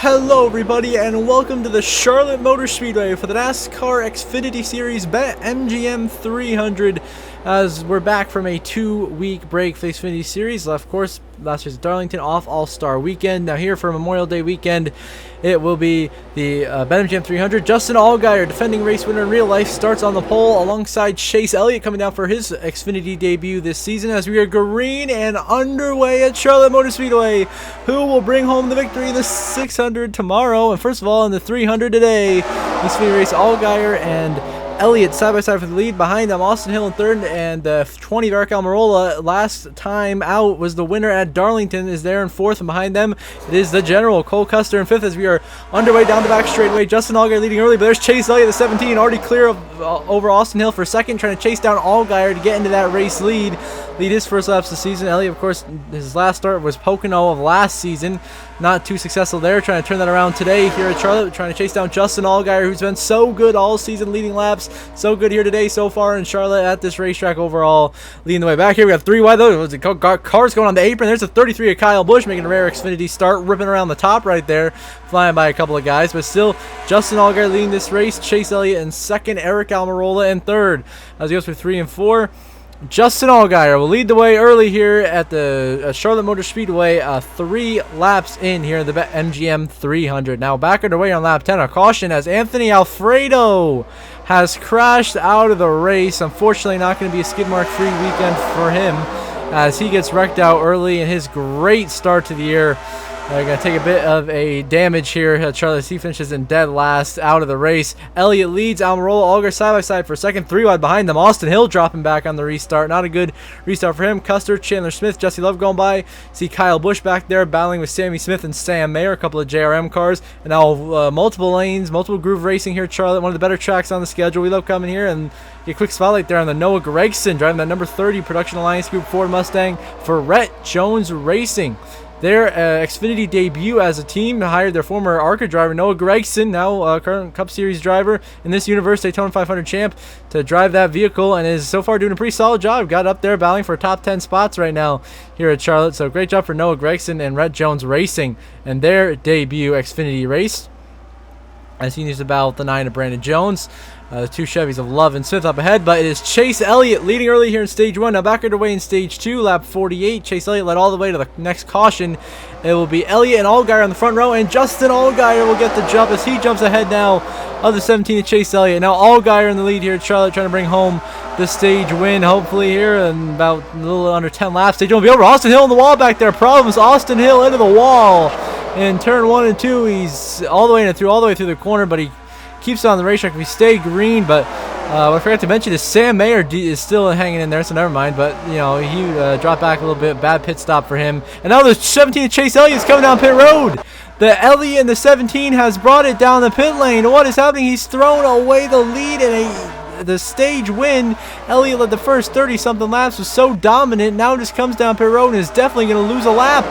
Hello everybody and welcome to the Charlotte Motor Speedway for the NASCAR Xfinity Series MGM 300 as we're back from a 2-week break for the Xfinity Series. Of course, last year's Darlington off All-Star Weekend. Now here for Memorial Day weekend, it will be the MGM 300. Justin Allgaier, defending race winner in real life, starts on the pole alongside Chase Elliott coming down for his Xfinity debut this season as we are green and underway at Charlotte Motor Speedway. Who will bring home the victory in the 600 tomorrow? And first of all, in the 300 today, Xfinity race Allgaier and Elliott side by side for the lead. Behind them, Austin Hill in third, and 20 of Eric Almirola, last time out, was the winner at Darlington, is there in fourth, and behind them it is the general Cole Custer in fifth as we are underway down the back straightaway. Justin Allgaier leading early, but there's Chase Elliott, the 17, already clear of, over Austin Hill for second, trying to chase down Allgaier to get into that race lead his first laps this season. Elliott, of course, his last start was Pocono of last season. Not too successful there. Trying to turn that around today here at Charlotte. Trying to chase down Justin Allgaier, who's been so good all season, leading laps. So good here today so far in Charlotte at this racetrack overall. Leading the way back here. We got three wide though. Cars going on the apron. There's a 33 of Kyle Busch making a rare Xfinity start. Ripping around the top right there. Flying by a couple of guys. But still, Justin Allgaier leading this race. Chase Elliott in second. Eric Almirola in third. As he goes through 3 and 4. Justin Allgaier will lead the way early here at the Charlotte Motor Speedway, 3 laps in here in the MGM 300. Now back underway on lap 10, a caution as Anthony Alfredo has crashed out of the race. Unfortunately, not going to be a skid mark free weekend for him as he gets wrecked out early in his great start to the year. They're going to take a bit of a damage here. Charlotte C finishes in dead last out of the race. Elliott leads Almirola, Allgaier side by side for second. 3 wide behind them. Austin Hill dropping back on the restart. Not a good restart for him. Custer, Chandler Smith, Jesse Love going by. See Kyle Busch back there battling with Sammy Smith and Sam Mayer. A couple of JRM cars. And now multiple lanes, multiple groove racing here at Charlotte. One of the better tracks on the schedule. We love coming here and get a quick spotlight there on the Noah Gragson driving that number 30 Production Alliance Group Ford Mustang for Rhett Jones Racing. Their Xfinity debut as a team hired their former ARCA driver Noah Gragson, now current Cup Series driver in this universe, Daytona 500 champ, to drive that vehicle and is so far doing a pretty solid job. Got up there battling for top 10 spots right now here at Charlotte. So great job for Noah Gragson and Rhett Jones Racing and their debut Xfinity race. As he needs to battle with the 9 of Brandon Jones. The 2 Chevys of Love and Smith up ahead, but it is Chase Elliott leading early here in stage 1. Now back underway in stage 2, lap 48. Chase Elliott led all the way to the next caution. It will be Elliott and Allgaier on the front row, and Justin Allgaier will get the jump as he jumps ahead now of the 17 of Chase Elliott. Now Allgaier in the lead here at Charlotte, trying to bring home the stage win, hopefully here in about a little under 10 laps. Stage 1 will be over. Austin Hill on the wall back there. Problems. Austin Hill into the wall in turn 1 and 2. He's all the way through the corner, but he keeps on the racetrack. We stay green, but what I forgot to mention is Sam Mayer is still hanging in there, so never mind. But you know, he dropped back a little bit. Bad pit stop for him. And now the 17 of Chase Elliott is coming down pit road. The Elliott in the 17 has brought it down the pit lane. What is happening? He's thrown away the lead in the stage win. Elliott led the first 30-something laps, was so dominant. Now just comes down pit road and is definitely going to lose a lap.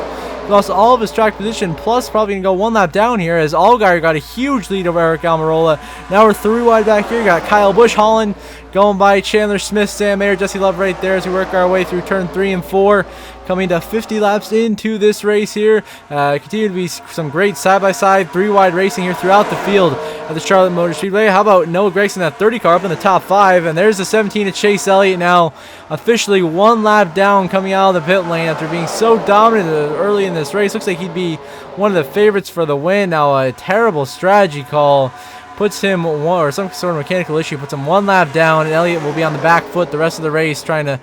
Lost all of his track position, plus probably going to go 1 lap down here as Allgaier got a huge lead over Eric Almirola. Now we're 3 wide back here. Got Kyle Busch hauling, going by Chandler Smith, Sam Mayer, Jesse Love right there as we work our way through turn 3 and 4. Coming to 50 laps into this race here. Continue to be some great side-by-side, 3-wide racing here throughout the field at the Charlotte Motor Speedway. How about Noah Gragson, that 30 car up in the top 5? And there's the 17 of Chase Elliott now officially 1 lap down coming out of the pit lane after being so dominant early in this race. Looks like he'd be one of the favorites for the win. Now a terrible strategy call puts him, or some sort of mechanical issue, puts him 1 lap down, and Elliott will be on the back foot the rest of the race trying to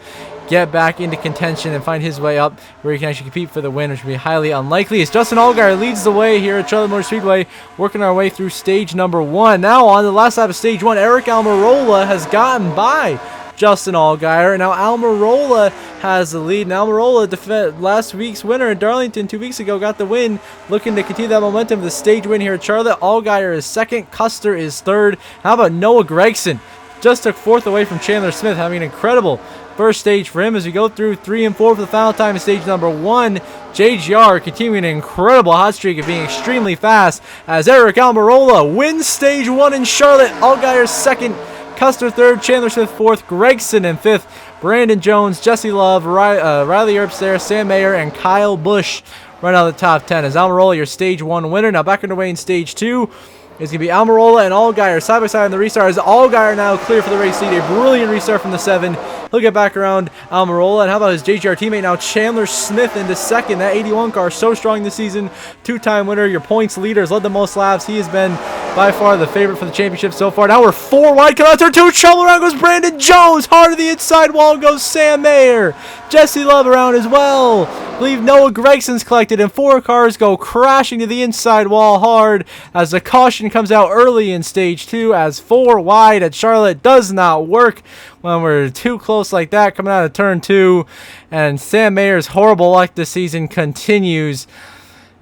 get back into contention and find his way up where he can actually compete for the win, which would be highly unlikely. As Justin Allgaier leads the way here at Charlotte Motor Speedway, working our way through stage number 1. Now on the last lap of stage 1, Eric Almirola has gotten by Justin Allgaier, and now Almirola has the lead. And Almirola, last week's winner in Darlington 2 weeks ago, got the win, looking to continue that momentum of the stage win here at Charlotte. Allgaier is second, Custer is third. How about Noah Gragson? Just took 4th away from Chandler Smith, having an incredible first stage for him as we go through 3 and 4 for the final time in stage number 1. JGR continuing an incredible hot streak of being extremely fast as Eric Almirola wins stage 1 in Charlotte. Allgaier second, Custer third, Chandler Smith fourth, Gragson in fifth, Brandon Jones, Jesse Love, Riley Earps there, Sam Mayer, and Kyle Busch right out of the top 10. As Almirola, your stage 1 winner. Now back underway in stage 2. It's going to be Almirola and Allgaier side by side on the restart. As Allgaier now clear for the race lead. A brilliant restart from the 7. He'll get back around Almirola. And how about his JGR teammate now, Chandler Smith, into second. That 81 car so strong this season. 2-time winner. Your points leader. Has led the most laps. He has been by far the favorite for the championship so far. Now we're 4 wide. Come out turn 2. Trouble around goes Brandon Jones. Hard to the inside wall goes Sam Mayer. Jesse Love around as well. I believe Noah Gregson's collected, and 4 cars go crashing to the inside wall hard as the caution comes out early in stage 2, as 4 wide at Charlotte does not work when we're too close like that coming out of turn 2. And Sam Mayer's horrible luck this season continues.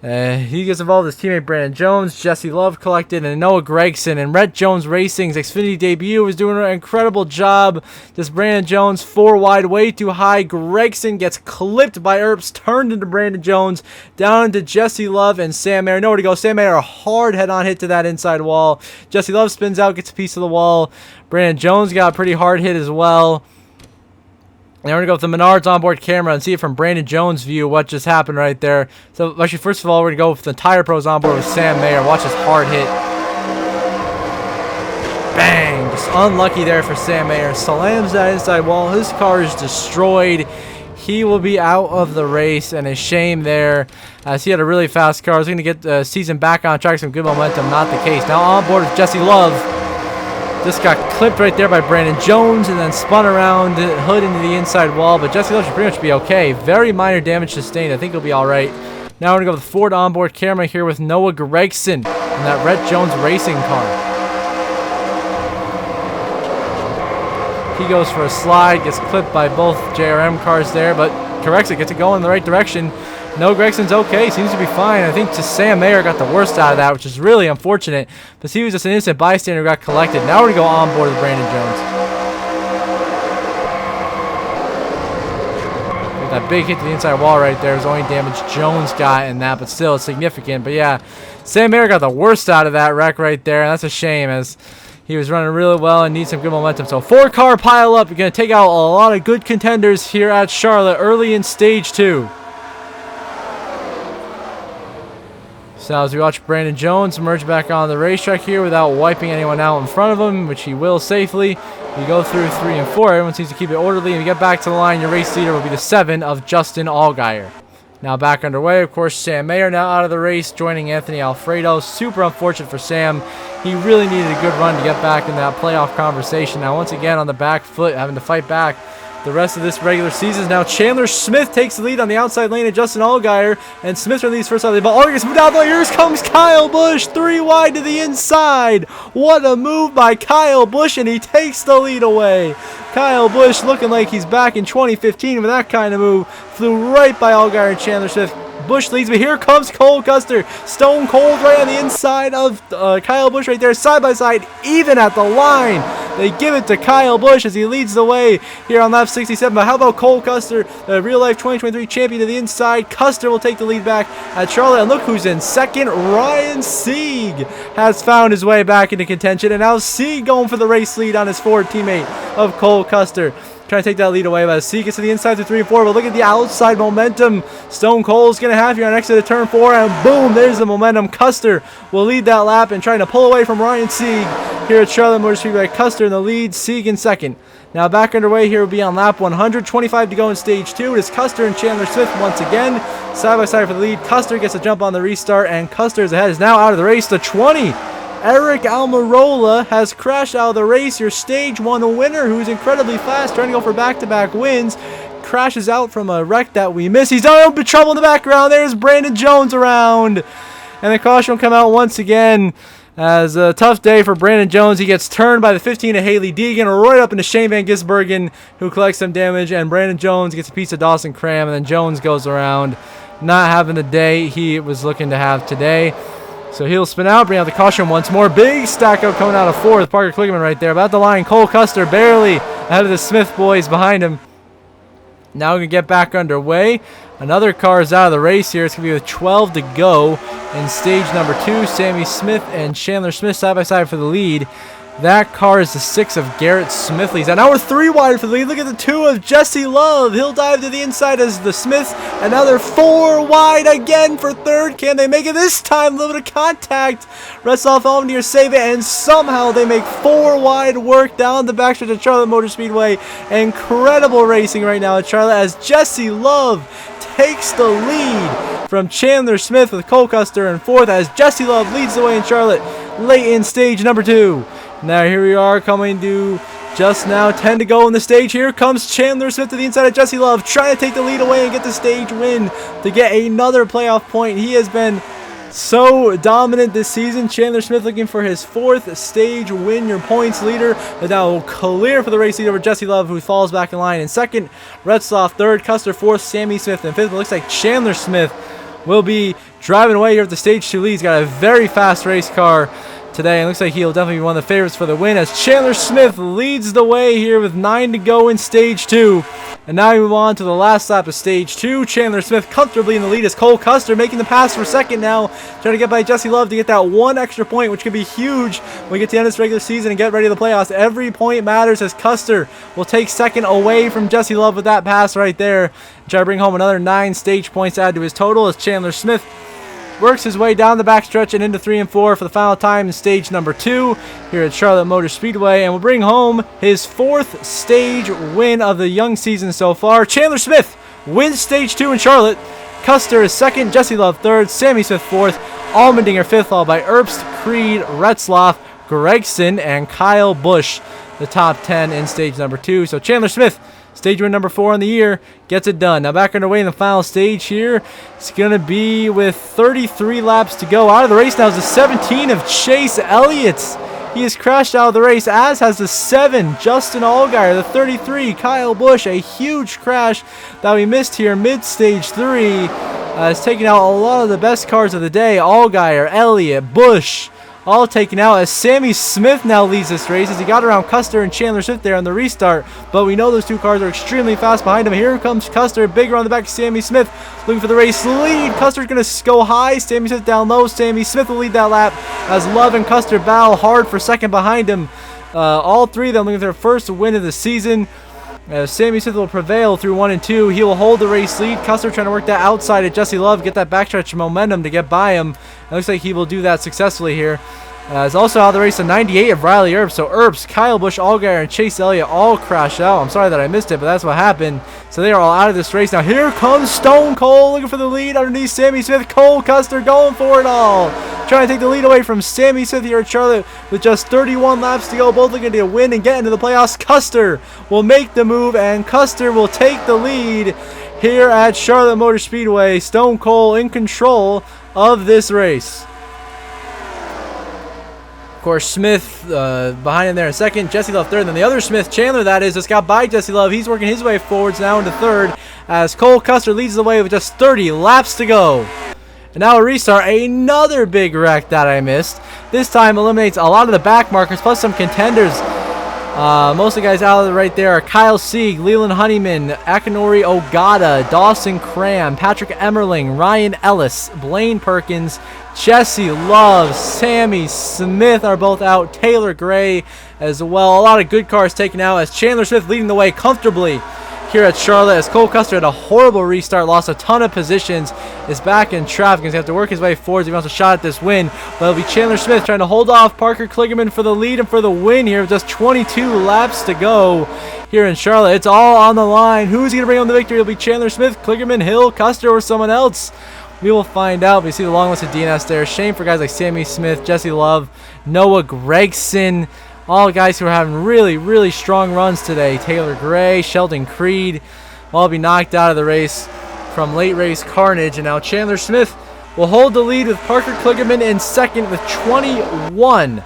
He gets involved with his teammate Brandon Jones, Jesse Love collected, and Noah Gregson. And Rhett Jones Racing's Xfinity debut was doing an incredible job. Just Brandon Jones 4 wide, way too high. Gregson gets clipped by Earps, turned into Brandon Jones, down into Jesse Love and Sam Mayer. Nowhere to go. Sam Mayer, a hard head-on hit to that inside wall. Jesse Love spins out, gets a piece of the wall. Brandon Jones got a pretty hard hit as well. Now we're going to go with the Menards onboard camera and see it from Brandon Jones' view what just happened right there. So actually, first of all, we're going to go with the Tire Pros onboard with Sam Mayer. Watch his hard hit. Bang! Just unlucky there for Sam Mayer. Slams that inside wall. His car is destroyed. He will be out of the race, and a shame there as he had a really fast car. He's going to get the season back on track, some good momentum. Not the case. Now on board with Jesse Love. Just got clipped right there by Brandon Jones and then spun around, hood into the inside wall. But Jesse Love should pretty much be okay. Very minor damage sustained. I think he'll be all right. Now we're going to go with the Ford onboard camera here with Noah Gregson in that Rhett Jones Racing car. He goes for a slide, gets clipped by both JRM cars there, but corrects it, gets it going in the right direction. Noah Gregson's okay, seems to be fine. I think just Sam Mayer got the worst out of that, which is really unfortunate. But he was just an innocent bystander who got collected. Now we're going to go on board with Brandon Jones. With that big hit to the inside wall right there was the only damage Jones got in that, but still it's significant. But yeah, Sam Mayer got the worst out of that wreck right there, and that's a shame as he was running really well and needs some good momentum. So 4-car pile up. You're going to take out a lot of good contenders here at Charlotte early in stage 2. So as we watch Brandon Jones emerge back on the racetrack here without wiping anyone out in front of him, which he will safely. We go through 3 and 4. Everyone seems to keep it orderly. And we get back to the line. Your race leader will be the 7 of Justin Allgaier. Now back underway. Of course, Sam Mayer now out of the race, joining Anthony Alfredo. Super unfortunate for Sam. He really needed a good run to get back in that playoff conversation. Now once again on the back foot, having to fight back the rest of this regular season. Now Chandler Smith takes the lead on the outside lane of Justin Allgaier, and Smith releases first out of the ball. Allgaier gets moved out. Here comes Kyle Busch, 3 wide to the inside. What a move by Kyle Busch, and he takes the lead away. Kyle Busch looking like he's back in 2015 with that kind of move. Flew right by Allgaier and Chandler Smith. Busch leads, but here comes Cole Custer. Stone cold right on the inside of Kyle Busch right there, side by side, even at the line. They give it to Kyle Busch as he leads the way here on lap 67. But how about Cole Custer, the real-life 2023 champion to the inside? Custer will take the lead back at Charlotte. And look who's in second. Ryan Sieg has found his way back into contention. And now Sieg going for the race lead on his Ford teammate of Cole Custer. Trying to take that lead away, but Sieg gets to the inside through 3 and 4. But look at the outside momentum Stone Cold's going to have here on exit of turn 4. And boom, there's the momentum. Custer will lead that lap and trying to pull away from Ryan Sieg here at Charlotte Motor Speedway. Custer in the lead, Sieg in second. Now back underway here will be on lap 100. 25 to go in stage 2. It is Custer and Chandler Smith once again. Side by side for the lead. Custer gets a jump on the restart, and Custer's ahead, is now out of the race. The 20. Eric Almirola has crashed out of the race. Your stage 1 winner, who's incredibly fast, trying to go for back-to-back wins, crashes out from a wreck that we missed. He's done trouble in the background. There's Brandon Jones around. And the caution will come out once again as a tough day for Brandon Jones. He gets turned by the 15 of Haley Deegan right up into Shane Van Gisbergen, who collects some damage. And Brandon Jones gets a piece of Dawson Cram. And then Jones goes around, not having the day he was looking to have today. So he'll spin out, bring out the caution once more. Big stack up coming out of 4th. Parker Kligerman right there. About the line, Cole Custer barely ahead of the Smith boys behind him. Now we can get back underway. Another car is out of the race here. It's going to be with 12 to go in stage number 2. Sammy Smith and Chandler Smith side by side for the lead. That car is the 6 of Garrett Smithley's. And now we're 3 wide for the lead. Look at the 2 of Jesse Love. He'll dive to the inside as the Smiths. And now they're 4 wide again for third. Can they make it this time? A little bit of contact. Retzloff Allmendinger save it. And somehow they make 4 wide work down the backstretch at Charlotte Motor Speedway. Incredible racing right now at Charlotte as Jesse Love takes the lead from Chandler Smith with Cole Custer in 4th as Jesse Love leads the way in Charlotte late in stage number 2. Now here we are coming to just now 10 to go in the stage. Here comes Chandler Smith to the inside of Jesse Love, trying to take the lead away and get the stage win to get another playoff point. He has been so dominant this season. Chandler Smith looking for his 4th stage win. Your points leader is now clear for the race lead over Jesse Love, who falls back in line in 2nd. Retzloff 3rd, Custer 4th, Sammy Smith in 5th. It looks like Chandler Smith will be driving away here at the stage 2 lead. He's got a very fast race car today, and looks like he'll definitely be one of the favorites for the win as Chandler Smith leads the way here with 9 to go in stage 2. And now we move on to the last lap of stage 2. Chandler Smith comfortably in the lead as Cole Custer making the pass for 2nd now, trying to get by Jesse Love to get that 1 extra point, which could be huge when we get to the end of this regular season and get ready to the playoffs. Every point matters as Custer will take 2nd away from Jesse Love with that pass right there. Try to bring home another 9 stage points to add to his total as Chandler Smith works his way down the backstretch and into 3 and 4 for the final time in stage number 2 here at Charlotte Motor Speedway, and will bring home his 4th stage win of the young season so far. Chandler Smith wins stage 2 in Charlotte. Custer is 2nd, Jesse Love 3rd, Sammy Smith 4th, Allmendinger 5th, followed by Erbst, Creed, Retzloff, Gregson, and Kyle Busch, the top 10 in stage number 2. So Chandler Smith, stage win number 4 on the year, gets it done. Now back underway in the final stage here. It's going to be with 33 laps to go. Out of the race now is the 17 of Chase Elliott. He has crashed out of the race, as has the 7, Justin Allgaier. The 33, Kyle Busch. A huge crash that we missed here mid-stage 3. Has taken out a lot of the best cars of the day. Allgaier, Elliott, Busch, all taken out as Sammy Smith now leads this race as he got around Custer and Chandler Smith there on the restart. But we know those 2 cars are extremely fast behind him. Here comes Custer, bigger on the back of Sammy Smith, looking for the race lead. Custer's going to go high, Sammy Smith down low. Sammy Smith will lead that lap as Love and Custer battle hard for 2nd behind him. All 3 of them looking for their 1st win of the season. Sammy Smith will prevail through 1 and 2. He will hold the race lead. Custer trying to work that outside at Jesse Love, get that backstretch momentum to get by him. It looks like he will do that successfully here. It's also out of the race the 98 of Riley Erbst. So Erbst, Kyle Busch, Allgaier, and Chase Elliott all crash out. I'm sorry that I missed it, but that's what happened. So they are all out of this race. Now here comes Stone Cold looking for the lead underneath Sammy Smith. Cole Custer going for it all, trying to take the lead away from Sammy Smith here at Charlotte with just 31 laps to go. Both looking to win and get into the playoffs. Custer will make the move, and Custer will take the lead here at Charlotte Motor Speedway. Stone Cold in control of this race. Of course, Smith behind him there in 2nd, Jesse Love 3rd, and then the other Smith, Chandler that is, just got by Jesse Love. He's working his way forwards now into 3rd as Cole Custer leads the way with just 30 laps to go. And now a restart, another big wreck that I missed. This time eliminates a lot of the back markers plus some contenders. Most of the guys out of the right there are Kyle Sieg, Leland Honeyman, Akinori Ogata, Dawson Cram, Patrick Emmerling, Ryan Ellis, Blaine Perkins, Jesse Love, Sammy Smith are both out, Taylor Gray as well. A lot of good cars taken out as Chandler Smith leading the way comfortably here at Charlotte as Cole Custer had a horrible restart, lost a ton of positions, is back in traffic, and he's going to have to work his way forward. He wants a shot at this win, but it'll be Chandler Smith trying to hold off Parker Kligerman for the lead and for the win here with just 22 laps to go here in Charlotte. It's all on the line. Who's going to bring home the victory? It'll be Chandler Smith, Kligerman, Hill, Custer, or someone else. We will find out. We see the long list of DNS there. Shame for guys like Sammy Smith, Jesse Love, Noah Gregson, all guys who are having really, really strong runs today. Taylor Gray, Sheldon Creed, all be knocked out of the race from late race carnage. And now Chandler Smith will hold the lead with Parker Kligerman in 2nd with 21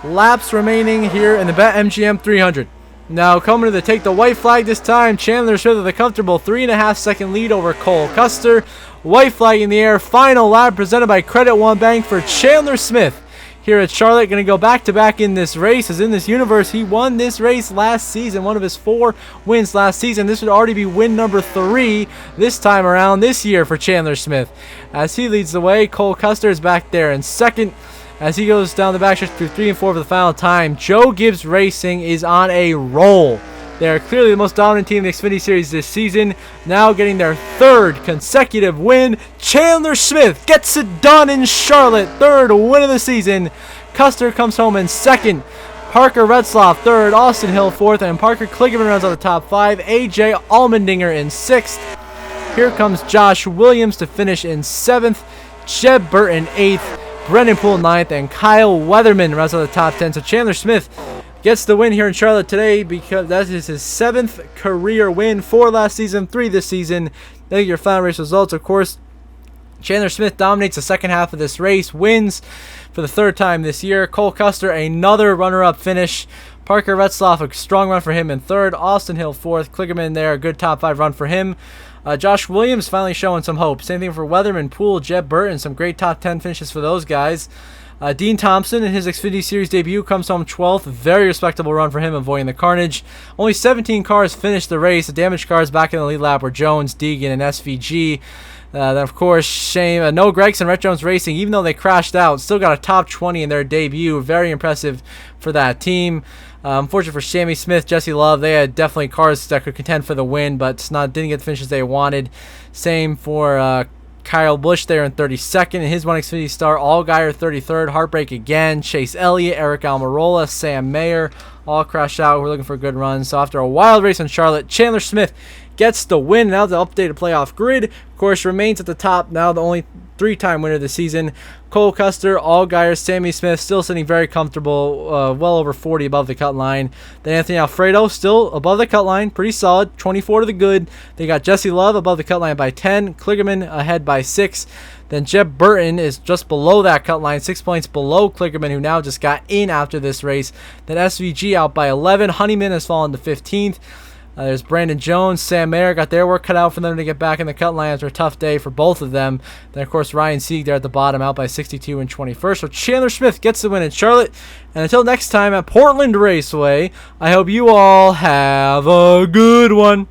laps remaining here in the BetMGM 300. Now coming to take the white flag this time, Chandler Smith with a comfortable 3.5 second lead over Cole Custer. White flag in the air, final lap presented by Credit One Bank for Chandler Smith here at Charlotte. Going to go back-to-back in this race, as in this universe, he won this race last season, one of his 4 wins last season. This would already be win number 3 this time around this year for Chandler Smith. As he leads the way, Cole Custer is back there in 2nd. as he goes down the backstretch through 3 and 4 for the final time. Joe Gibbs Racing is on a roll. They are clearly the most dominant team in the Xfinity Series this season, now getting their 3rd consecutive win. Chandler Smith gets it done in Charlotte, 3rd win of the season. Custer comes home in 2nd. Parker Retzlaff 3rd, Austin Hill 4th, and Parker Kligerman rounds out the top 5. AJ Allmendinger in 6th. Here comes Josh Williams to finish in 7th. Jeb Burton 8th. Brendan Poole 9th, and Kyle Weatherman rounds out the top 10. So Chandler Smith gets the win here in Charlotte today because that is his 7th career win, 4 last season, 3 this season. There your final race results. Of course, Chandler Smith dominates the second half of this race, wins for the 3rd time this year. Cole Custer, another runner-up finish. Parker Retzlaff, a strong run for him in 3rd. Austin Hill 4th. Kligerman there, a good top 5 run for him. Josh Williams finally showing some hope. Same thing for Weatherman, Poole, Jeb Burton, some great top 10 finishes for those guys. Dean Thompson in his Xfinity Series debut comes home 12th. Very respectable run for him, avoiding the carnage. Only 17 cars finished the race. The damaged cars back in the lead lap were Jones, Deegan, and SVG. Then, of course, shame. Noah Gragson, Rhett Jones Racing, even though they crashed out, still got a top 20 in their debut. Very impressive for that team. Unfortunate for Sammy Smith, Jesse Love, they had definitely cars that could contend for the win, but didn't get the finishes they wanted. Same for Kyle Busch there in 32nd, and his one Xfinity star. Allgaier 33rd, heartbreak again. Chase Elliott, Eric Almirola, Sam Mayer, all crashed out. We're looking for a good run. So after a wild race in Charlotte, Chandler Smith gets the win. Now the updated playoff grid, of course, remains at the top. Now the only 3-time winner of the season. Cole Custer, Allgaier, Sammy Smith still sitting very comfortable, well over 40 above the cut line. Then Anthony Alfredo still above the cut line, pretty solid, 24 to the good. They got Jesse Love above the cut line by 10, Kligerman ahead by 6. Then Jeb Burton is just below that cut line, 6 points below Kligerman, who now just got in after this race. Then SVG out by 11. Honeyman has fallen to 15th. There's Brandon Jones, Sam Mayer got their work cut out for them to get back in the cut line after a tough day for both of them. Then, of course, Ryan Sieg there at the bottom, out by 62 and 21st. So Chandler Smith gets the win in Charlotte. And until next time at Portland Raceway, I hope you all have a good one.